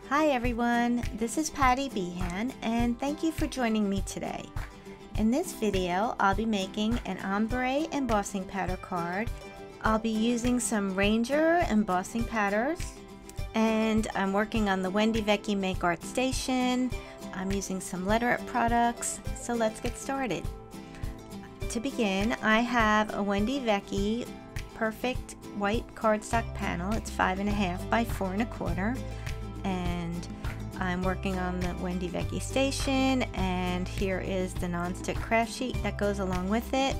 Hi everyone, this is Patty Behan and thank you for joining me today. In this video, I'll be making an ombre embossing powder card. I'll be using some Ranger embossing powders and I'm working on the Wendy Vecchi Make Art Station. I'm using some letter art products, so let's get started. To begin, I have a Wendy Vecchi Perfect White Cardstock panel. It's 5.5 by 4.25. And I'm working on the Wendy Vecchi Station, and here is the non-stick craft sheet that goes along with it,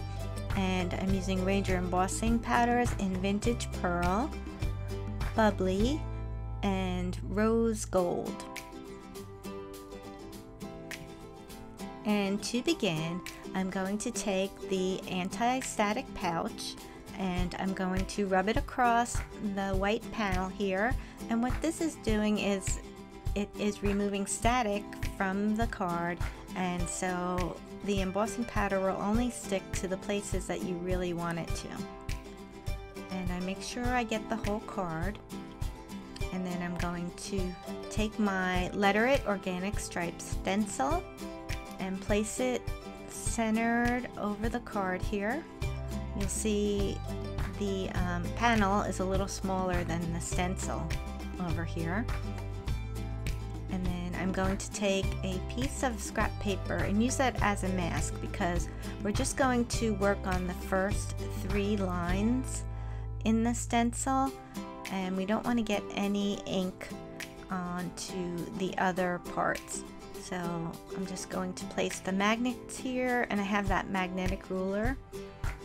and I'm using Ranger embossing powders in Vintage Pearl, Bubbly, and Rose Gold. And to begin, I'm going to take the anti-static pouch and I'm going to rub it across the white panel here, and what this is doing is it is removing static from the card, and so the embossing powder will only stick to the places that you really want it to. And I make sure I get the whole card, and then I'm going to take my Letter It Organic Stripe stencil and place it centered over the card here. You'll see the panel is a little smaller than the stencil over here. And then I'm going to take a piece of scrap paper and use that as a mask because we're just going to work on the first 3 lines in the stencil, and we don't want to get any ink onto the other parts. So I'm just going to place the magnets here, and I have that magnetic ruler.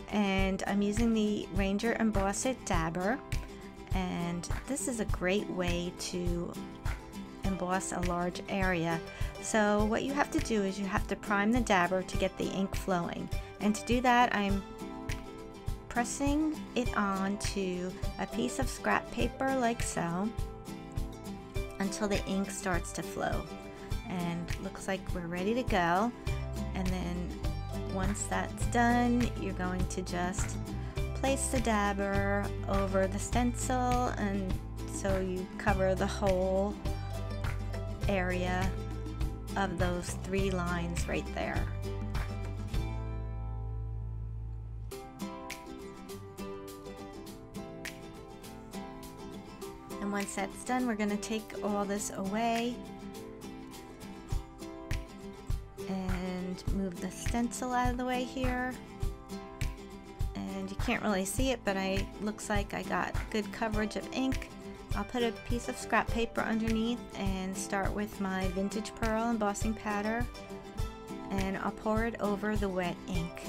And I'm using the Ranger Emboss It Dabber, and this is a great way to emboss a large area. So what you have to do is you have to prime the dabber to get the ink flowing, and to do that I'm pressing it onto a piece of scrap paper like so until the ink starts to flow, and looks like we're ready to go. And then once that's done, you're going to just place the dabber over the stencil, and so you cover the whole area of those 3 lines right there. And once that's done, we're going to take all this away and move the stencil out of the way here. And you can't really see it, but looks like I got good coverage of ink. I'll put a piece of scrap paper underneath and start with my Vintage Pearl embossing powder, and I'll pour it over the wet ink.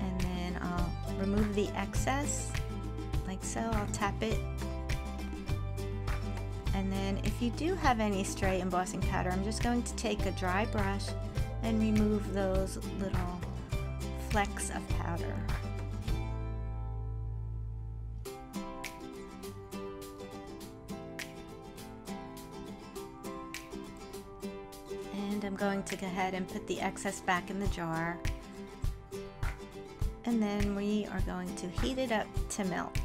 And then I'll remove the excess like so. I'll tap it, and then if you do have any stray embossing powder, I'm just going to take a dry brush and remove those little flecks of powder. And I'm going to go ahead and put the excess back in the jar, and then we are going to heat it up to melt.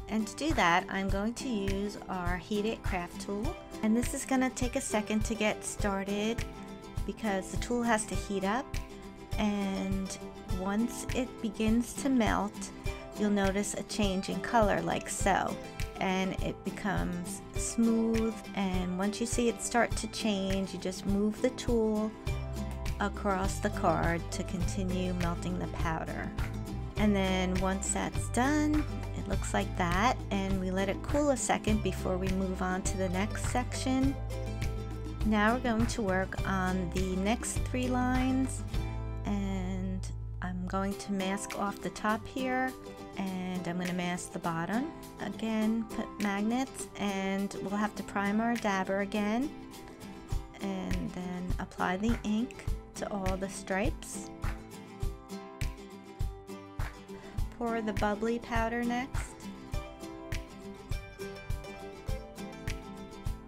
And to do that, I'm going to use our Heat It craft tool, and this is going to take a second to get started because the tool has to heat up, and once it begins to melt, you'll notice a change in color like so, and it becomes smooth. And once you see it start to change, you just move the tool across the card to continue melting the powder. And then once that's done, it looks like that, and we let it cool a second before we move on to the next section. Now we're going to work on the next 3 lines, and I'm going to mask off the top here, and I'm going to mask the bottom. Again, put magnets, and we'll have to prime our dabber again, and then apply the ink to all the stripes. Pour the bubbly powder next,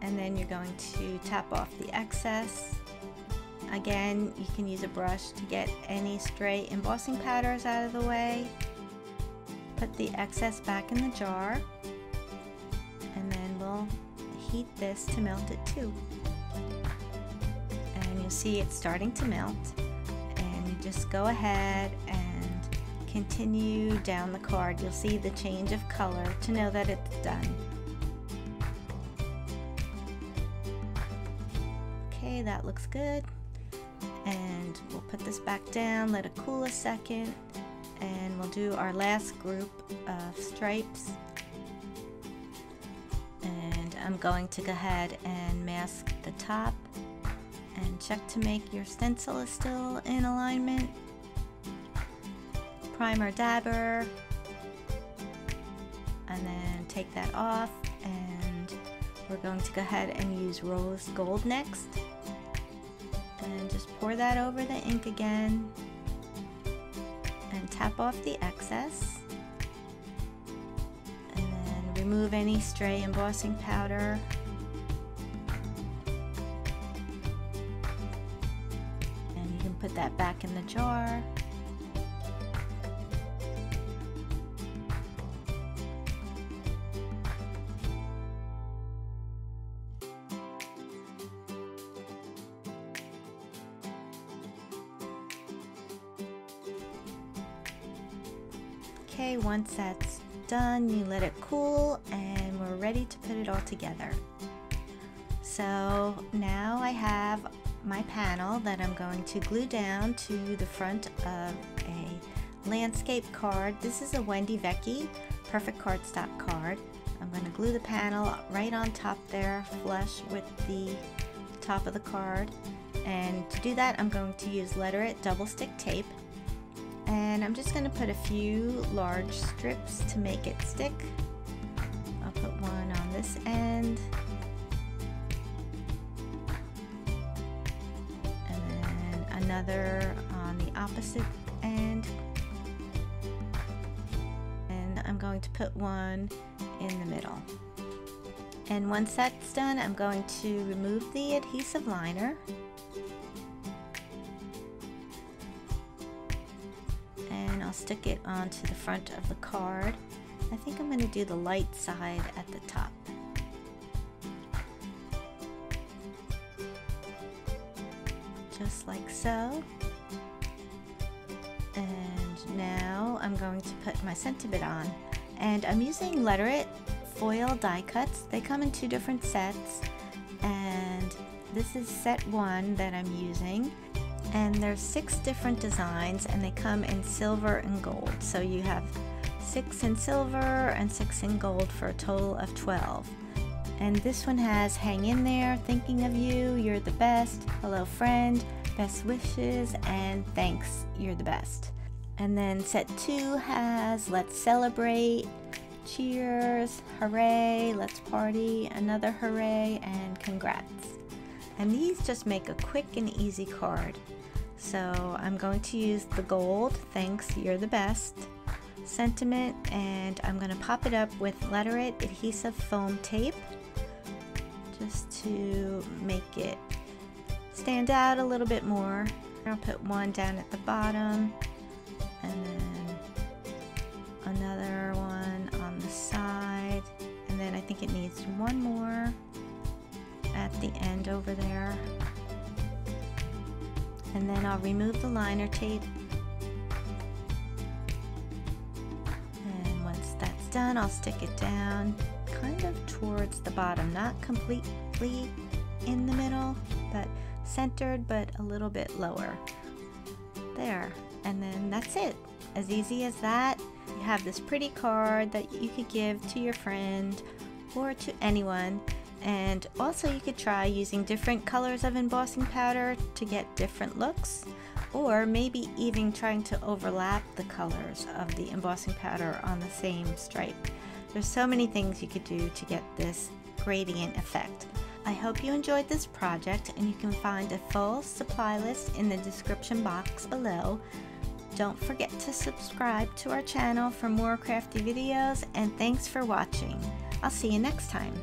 and then you're going to tap off the excess Again, you can use a brush to get any stray embossing powders out of the way. Put the excess back in the jar, and then we'll heat this to melt it too. And you'll see it's starting to melt, and you just go ahead and continue down the card. You'll see the change of color to know that it's done. Okay, that looks good. And we'll put this back down, let it cool a second, and we'll do our last group of stripes. And I'm going to go ahead and mask the top and check to make your stencil is still in alignment. Primer dabber, and then take that off, and we're going to go ahead and use rose gold next. And just pour that over the ink again and tap off the excess, and then remove any stray embossing powder. And you can put that back in the jar. Okay, once that's done, you let it cool, and we're ready to put it all together. So now I have my panel that I'm going to glue down to the front of a landscape card. This is a Wendy Vecchi Perfect Cardstock card. I'm going to glue the panel right on top there, flush with the top of the card. And to do that, I'm going to use Letter It double stick tape. And I'm just going to put a few large strips to make it stick. I'll put one on this end, and then another on the opposite end, and I'm going to put one in the middle. And once that's done, I'm going to remove the adhesive liner. I'll stick it onto the front of the card. I think I'm going to do the light side at the top. Just like so. And now I'm going to put my Sentiment on. And I'm using Letter It foil die cuts. They come in two different sets. And this is set 1 that I'm using. And there's 6 different designs, and they come in silver and gold. So you have 6 in silver and 6 in gold for a total of 12. And this one has Hang in There, Thinking of You, You're the Best, Hello Friend, Best Wishes, and Thanks, You're the Best. And then set 2 has Let's Celebrate, Cheers, Hooray, Let's Party, Another Hooray, and Congrats. And these just make a quick and easy card. So I'm going to use the gold, Thanks, You're the Best, Sentiment, and I'm going to pop it up with Letter It adhesive foam tape just to make it stand out a little bit more. I'll put one down at the bottom, and then another one on the side, and then I think it needs one more at the end over there. And then I'll remove the liner tape. And once that's done, I'll stick it down kind of towards the bottom, not completely in the middle, but centered, but a little bit lower. There, and then that's it. As easy as that. You have this pretty card that you could give to your friend or to anyone. And also you could try using different colors of embossing powder to get different looks, or maybe even trying to overlap the colors of the embossing powder on the same stripe. There's so many things you could do to get this gradient effect. I hope you enjoyed this project, and you can find a full supply list in the description box below. Don't forget to subscribe to our channel for more crafty videos, and thanks for watching. I'll see you next time.